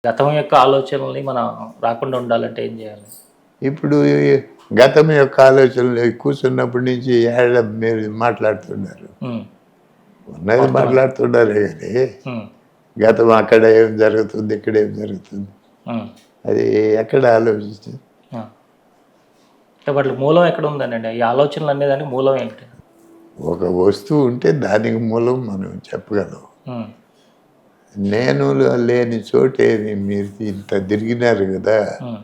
గతం యొక్క ఆలోచనల్ని మనం రాకుండా ఉండాలంటే ఏం చేయాలి? ఇప్పుడు ఈ గతం యొక్క ఆలోచనలు కూర్చున్నప్పటి నుంచి ఏడ మీరు మాట్లాడుతున్నారు, హ్మ్. ఉన్నది వర్తమానం. మాట్లాడుతున్నారే కానీ హ్మ్. గతం అక్కడ ఏం జరుగుతుంది, ఇక్కడ ఏం జరుగుతుంది, హ్మ్. అది ఎక్కడ ఆలోచించింది? ఆ! అంటే వాటికి మూలం ఎక్కడ ఉందనండి? ఈ ఆలోచనలు అనేదానికి మూలం ఏంటి? ఒక వస్తువు ఉంటే దానికి మూలం మనం చెప్పగలం. హ్మ్. నేను లేని చోటేమి మీరు ఇంత తిరిగినారు కదా, హ్మ్.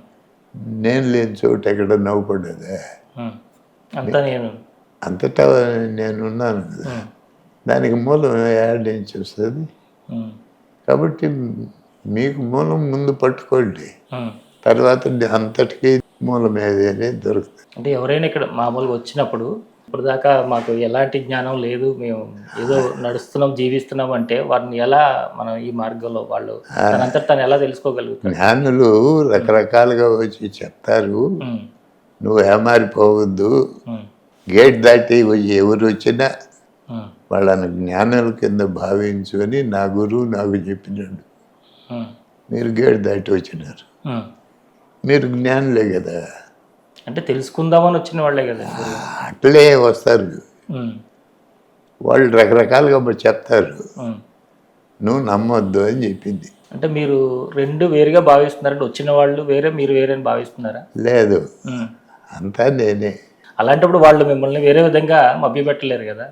నేను లేని చోటు ఎక్కడ నవ్వుపడ్డదా? హ్మ్. అంతా నేను. అంతటా నేనున్నాను కదా, హ్మ్. దానికి మూలం యాడ్ నుంచి వస్తుంది. హ్మ్. కాబట్టి మీకు మూలం ముందు పట్టుకోండి, హ్మ్. తర్వాత అంతటికీ మూలం ఏది అనేది దొరుకుతుంది. అంటే ఎవరైనా ఇక్కడ మామూలుగా వచ్చినప్పుడు, ఇప్పటిదాకా మాకు ఎలాంటి జ్ఞానం లేదు. మేము ఏదో నడుస్తున్నాం, జీవిస్తున్నాం అంటే వారిని ఎలా మనం ఈ మార్గంలో వాళ్ళు తనంతట తను ఎలా తెలుసుకోగలుగుతాడు? జ్ఞానులు రకరకాలుగా వచ్చి చెప్తారు, హ్మ్. నువ్వు ఏమారిపోవద్దు, హ్మ్. గేట్ దాటి ఎవరు వచ్చినా హ్మ్. వాళ్ళని జ్ఞానుల కింద భావించు అని నా గురువు నాకు చెప్పినాడు. హ్మ్. మీరు గేట్ దాటి వచ్చినారు, హ్మ్. మీరు జ్ఞానులే కదా, అంటే తెలుసుకుందామని వచ్చిన వాళ్ళే కదండి గురువు. అట్లే వస్తారు. హ్మ్. వాళ్ళు రకరకాలుగా చెప్తారు, హ్మ్. నువ్వు నమ్మొద్దు అని చెప్పింది. అంటే మీరు 2 వేరుగా భావిస్తున్నారంటే వచ్చిన వాళ్ళు వేరే, మీరు వేరే అని భావిస్తున్నారా? లేదు, హ్మ్. అంతా నేనే. అలాంటప్పుడు వాళ్ళు మిమ్మల్ని వేరే విధంగా మభ్యపెట్టలేరు గదా!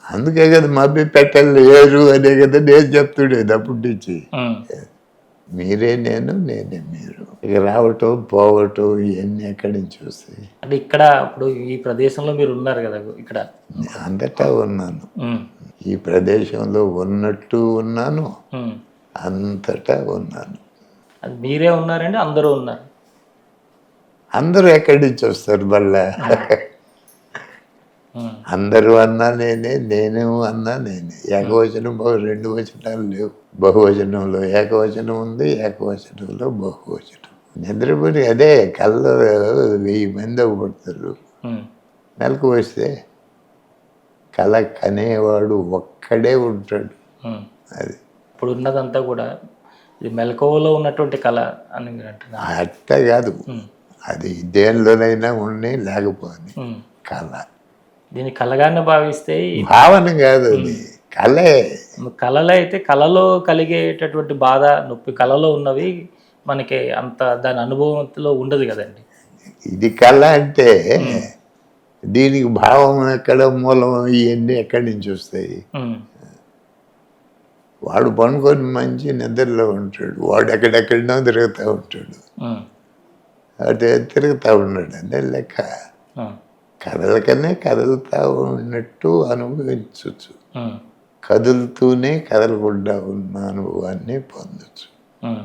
అందుకే కదా మభ్య పెట్టాలి లేరు అనే కదా నేను చెప్తుండేది అప్పటి నుంచి. హ్మ్. మీరే నేను, నేనే మీరు. ఇక రావటం పోవటం ఇవన్నీ ఎక్కడి నుంచి వస్తాయి? అంటే ఇక్కడ ఇప్పుడు ఈ ప్రదేశంలో మీరు ఉన్నారు గదా! ఇక్కడ. అంతటా ఉన్నాను, హ్మ్. ఈ ప్రదేశంలో ఉన్నట్టు ఉన్నాను, హ్మ్. అంతటా ఉన్నాను. అది మీరే ఉన్నారండి? అందరూ ఉన్నారు? అందరూ ఎక్కడి నుంచి వస్తారు మళ్ళా? హ్మ్. అందరూ అన్నా నేనే, నేను అన్నా నేనే. ఏకవచనం రెండు వచనాలు లేవు. బహువచనంలో ఏకవచనం ఉంది, ఏకవచనంలో బహువచనం. నిద్రపోయి అదే కళ్ళు 1000 మంది అవ్వబడతారు. హ్మ్. మెలకు వస్తే కళ కనేవాడు ఒక్కడే ఉంటాడు. హ్మ్. అది ఇప్పుడు ఉన్నదంతా గూడా ఇది మెలకువలో ఉన్నటువంటి కళ అని మీరు అంటున్నారు. అట్ట కాదు, హ్మ్. అది దేనిలోనైనా ఉండి లేకపోని హ్మ్. కళ. దీన్ని కలగానే భావిస్తే భావన కాదు, అది కళే. కళలో అయితే కళలో కలిగేటటువంటి బాధ, నొప్పి కళలో ఉన్నవి మనకి అంత దాని అనుభవంలో ఉండదు గదండీ! ఇది కళ అంటే హ్మ్. దీనికి భావం ఎక్కడ, మూలం ఇవన్నీ ఎక్కడి నుంచి వస్తాయి? హ్మ్. వాడు పనుకొని మంచి నిద్రలో ఉంటాడు, వాడు ఎక్కడెక్కడినో తిరుగుతూ ఉంటాడు, హ్మ్. అటు తిరుగుతూ ఉన్నాడు అదే లెక్క. హ్మ్. కదలకనే కదులుతూ ఉన్నట్టు అనుభవించవచ్చు, హ్మ్. కదులుతూనే కదలకుండా ఉన్న అనుభవాన్ని పొందొచ్చు. హ్మ్.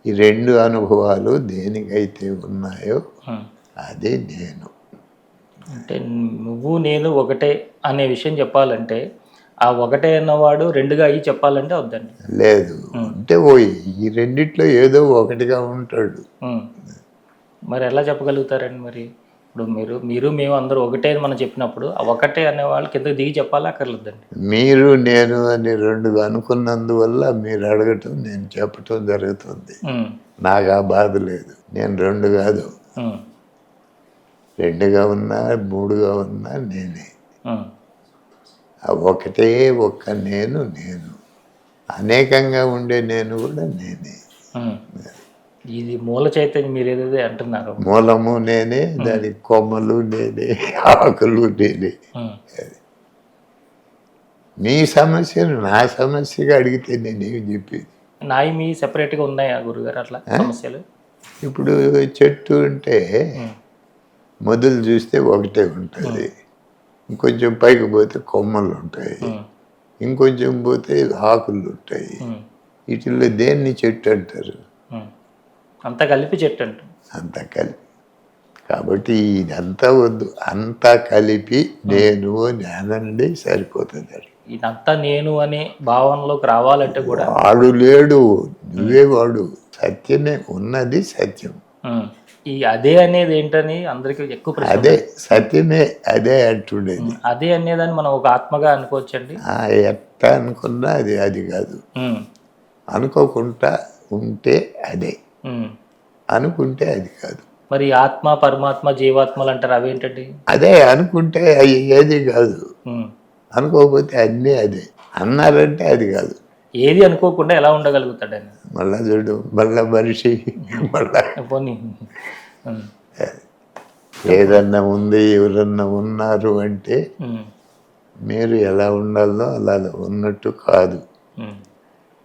ఈ రెండు అనుభవాలు దేనికైతే ఉన్నాయో హ్మ్. అదే నేను. అంటే నువ్వు నేను ఒకటే అనే విషయం చెప్పాలంటే, ఆ ఒకటే అన్నవాడు 2గా అయ్యి చెప్పాలంటే వద్దండి. లేదు, హ్మ్. అంటే ఈ రెండిట్లో ఏదో ఒకటిగా ఉంటాడు. హ్మ్. మరి ఎలా చెప్పగలుగుతారండి మరి? ఇప్పుడు మీరు మేము అందరూ ఒకటే అని మనం చెప్పినప్పుడు, ఆ ఒకటే అనేవాళ్ళు కిందకి దిగి చెప్పాలా? అక్కర్లేదండి? మీరు నేను అని రెండుగా అనుకున్నందువల్ల మీరు అడగటం నేను చెప్పటం జరుగుతుంది. హ్మ్. నాకు ఆ బాధ లేదు. నేను రెండు కాదు, హ్మ్. రెండుగా ఉన్నా మూడుగా ఉన్నా నేనే. హ్మ్. ఆ ఒకటే ఒక్క నేను, నేను అనేకంగా ఉండే నేను కూడా నేనే. హ్మ్. ఇది మూల చైతన్యం మీరేదైతే అంటున్నారో. మూలము నేనే, దానికి కొమ్మలు నేనే, ఆకులు నేనే. హ్మ్. మీ సమస్యను నా సమస్యగా అడిగితే నేనేమి చెప్పేది? నాయి మీ సెపరేట్‌గా ఉన్నాయా గురుగారు అట్లా ఆ? సమస్యలు? ఇప్పుడు చెట్టు అంటే హ్మ్. మొదలు చూస్తే ఒకటే ఉంటుంది, ఇంకొంచెం పైకి పోతే కొమ్మలు ఉంటాయి, హ్మ్. ఇంకొంచెం పోతే ఆకులు ఉంటాయి. హ్మ్. వీటిల్లో దేన్ని చెట్టు అంటారు? హ్మ్. అంతా కలిపి చెట్టంట. అంతా కలిపి. కాబట్టి ఇదంతా వద్దు, అంతా కలిపి నేను అని అనండి సరిపోతుంది. ఇదంతా నేను అనే భావనలోకి రావాలంటే కూడా వాడు లేడు, నువ్వే వాడు. సత్యమే, ఉన్నది సత్యం. హ్మ్. ఈ అదే అనేది ఏంటని అందరికి ఎక్కువ ప్రశ్న అదే ఉంటది. సత్యమే, అదే అంటుండేది. అదే అనేదాన్ని మనం ఒక ఆత్మగా అనుకోవచ్చండి. ఎట్ట అనుకున్నా అది అది కాదు. హ్మ్. అనుకోకుండా ఉంటే అదే, ఉమ్. అనుకుంటే అది కాదు. మరి ఆత్మ పరమాత్మ జీవాత్మలు అంటారు అవేంటండి? అదే అనుకుంటే అవి ఏది కాదు, ఉమ్. అనుకోకపోతే అన్నీ అదే. అన్నారంటే అది కాదు. ఏది అనుకోకుండా ఎలా ఉండగలుగుతాడని? మళ్ళా చూడు, మళ్ళా మనిషి మళ్ళా పోనీ. ఉమ్. ఏదన్నా ఉంది, ఎవరన్నా ఉన్నారు అంటే ఉమ్. మీరు ఎలా ఉండాలో అలా ఉన్నట్టు కాదు. ఉమ్.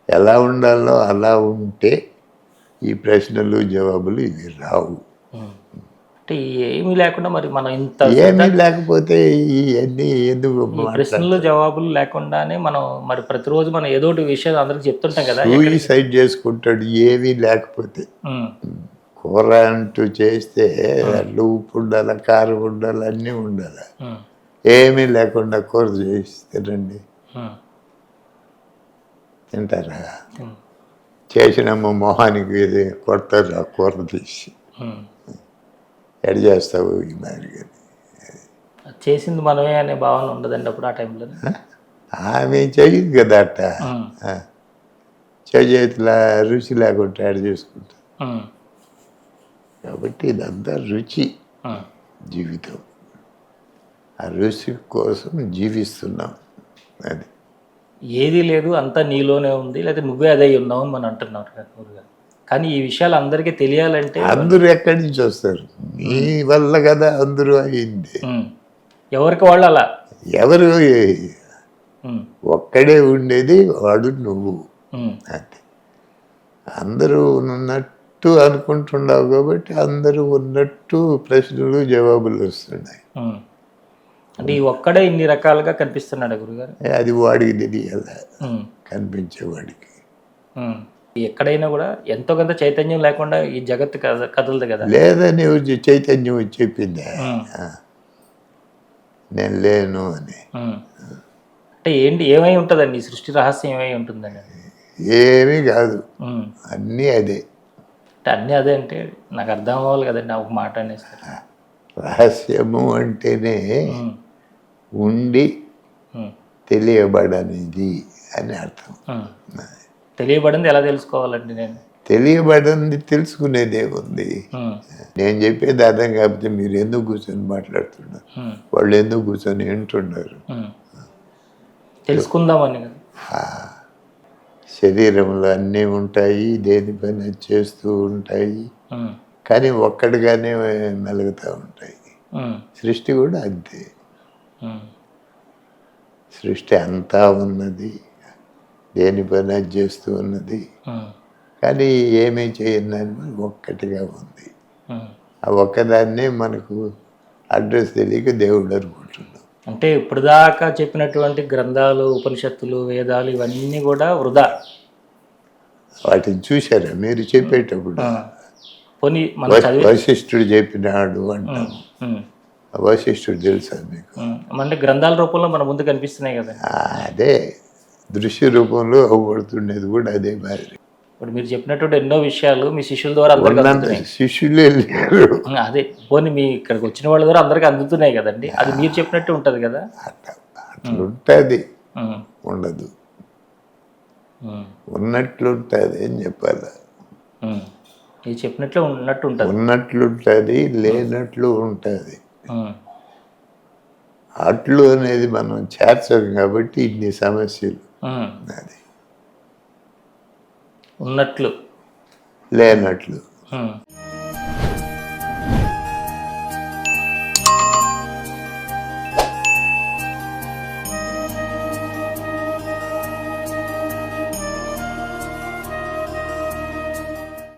ఎలా ఉండాలో అలా ఉంటే ఈ ప్రశ్నలు జవాబులు ఇవి రావు. ఉమ్. అంటే ఏమీ లేకుండా మరి మనం ఇంత ఏమీ లేకపోతే ఇవన్నీ ఎందుకు ఈ ప్రశ్నలు జవాబులు లేకుండానే మనం మరి ప్రతిరోజు మనం ఏదో ఒకటి విషయాలు అందరికి చెప్తుంటాం కదా. సూయిసైడ్ చేసుకుంటాడు ఏమీ లేకపోతే. ఉమ్. కూర అంటూ చేస్తే అట్లు ఉప్పు ఉండాలి, కారం ఉండాలి, అన్నీ ఉండాలి. ఉమ్. ఏమీ లేకుండా కూర చేస్తారండి, ఉమ్. తింటారా? ఉమ్. చేసినమ్మ మొహానికి ఇది కొడతారు ఆ కూర తీసి. ఉమ్. ఎడ చేస్తావు ఈ మాదిరిగా. చేసింది మనమే అనే భావన ఉండదండి అప్పుడు ఆ టైంలో? ఆమె చెయ్యదు కదా అట్ట. ఉమ్. చేతిలో రుచి లేకుండా యాడ్ చేసుకుంటా. ఉమ్. కాబట్టి ఇదంతా రుచి ఉమ్. జీవితం. ఆ రుచి కోసం జీవిస్తున్నాం. అది ఏది లేదు అంతా నీలోనే ఉంది, లేదా నువ్వే అదే ఉన్నావు అని మనం అంటున్నారు కదా గురుగారు. కానీ ఈ విషయాలు అందరికీ తెలియాలంటే అందరూ ఎక్కడి నుంచి వస్తారు? మీ వల్ల కదా అందరూ అయింది. ఉమ్. ఎవరికి వాళ్ళు అలా. ఎవరు ఉమ్. ఒక్కడే ఉండేది వాడు నువ్వు. ఉమ్. అంతే. అందరూ ఉన్నట్టు అనుకుంటున్నావు కాబట్టి అందరూ ఉన్నట్టు ప్రశ్నలు జవాబులు వస్తున్నాయి. ఉమ్. అంటే ఈ ఒక్కడే ఇన్ని రకాలుగా కనిపిస్తున్నాడు గురుగారు. అది వాడికి తెలియాల, ఉమ్. కనిపించేవాడికి. ఉమ్. ఎక్కడైనా కూడా ఎంతో కొంత చైతన్యం లేకుండా ఈ జగత్తు కదలదు కదా. లేదని చైతన్యం వచ్చి చెప్పిందే ఉమ్. నేను లేను అని. ఉమ్. అంటే ఏంటి, ఏమై ఉంటుందండి ఈ సృష్టి రహస్యం, ఏమై ఉంటుందండి? ఏమీ కాదు, ఉమ్. అన్నీ అదే. అంటే అన్నీ అదే అంటే నాకు అర్థం అవ్వాలి కదండి ఒక మాట అనేసరికి. రహస్యము అంటేనే ఉమ్. ఉండి ఉమ్. తెలియబడనిది అని అర్థం. ఉమ్. తెలియబడింది ఎలా తెలుసుకోవాలండి నేను? తెలియబడింది తెలుసుకునేదే ఉంది. ఉమ్. నేను చెప్పేది అర్థం కాకపోతే మీరు ఎందుకు కూర్చొని మాట్లాడుతున్నారు? ఉమ్. వాళ్ళు ఎందుకు కూర్చొని వింటున్నారు? ఉమ్. తెలుసుకుందామని కదా. శరీరంలో అన్నీ ఉంటాయి, దేని పని చేస్తూ ఉంటాయి, ఉమ్. కానీ ఒక్కడిగానే మెలుగుతూ ఉంటాయి. ఉమ్. సృష్టి కూడా అంతే. ఉమ్. సృష్టి అంతా ఉన్నది, దేని పని చేస్తూ ఉన్నది, ఉమ్. కానీ ఏమీ చేయని ఒక్కటిగా ఉంది. ఉమ్. ఆ ఒక్కదాన్నే మనకు అడ్రస్ తెలియక దేవుడు అనుకుంటున్నాం. అంటే ఇప్పుడు దాకా చెప్పినటువంటి గ్రంథాలు, ఉపనిషత్తులు, వేదాలు ఇవన్నీ కూడా వృధా. వాటిని చూశారా మీరు చెప్పేటప్పుడు? పోనీ మనం చదివి వశిష్ఠుడు చెప్పినాడు అంటాం. వశిష్ఠుడు తెలుసా మీకు? అంటే గ్రంథాల రూపంలో మన ముందు కనిపిస్తున్నాయి కదా. అదే దృశ్య రూపంలో అవ్వబడుతుండేది కూడా అదే మాదిరి. ఇప్పుడు మీరు చెప్పినటువంటి ఎన్నో విషయాలు మీ శిష్యుల ద్వారా అందరికీ అందుతున్నాయి. శిష్యులే లేరు. అదే పోనీ మీ ఇక్కడికి వచ్చిన వాళ్ళ ద్వారా అందరికీ అందుతున్నాయి కదండి. అది మీరు చెప్పినట్టు ఉంటుంది కదా. అట్లుంటుంది, ఉండదు, ఉన్నట్లుంటుంది అని చెప్పాలి. మీరు చెప్పినట్లు ఉన్నట్టు ఉంటుంది. ఉన్నట్లుంటుంది, లేనట్లు ఉంటుంది. అట్లు అనేది మనం చేర్చం కాబట్టి ఇన్ని సమస్యలు. అది ఉన్నట్లు లేనట్లు.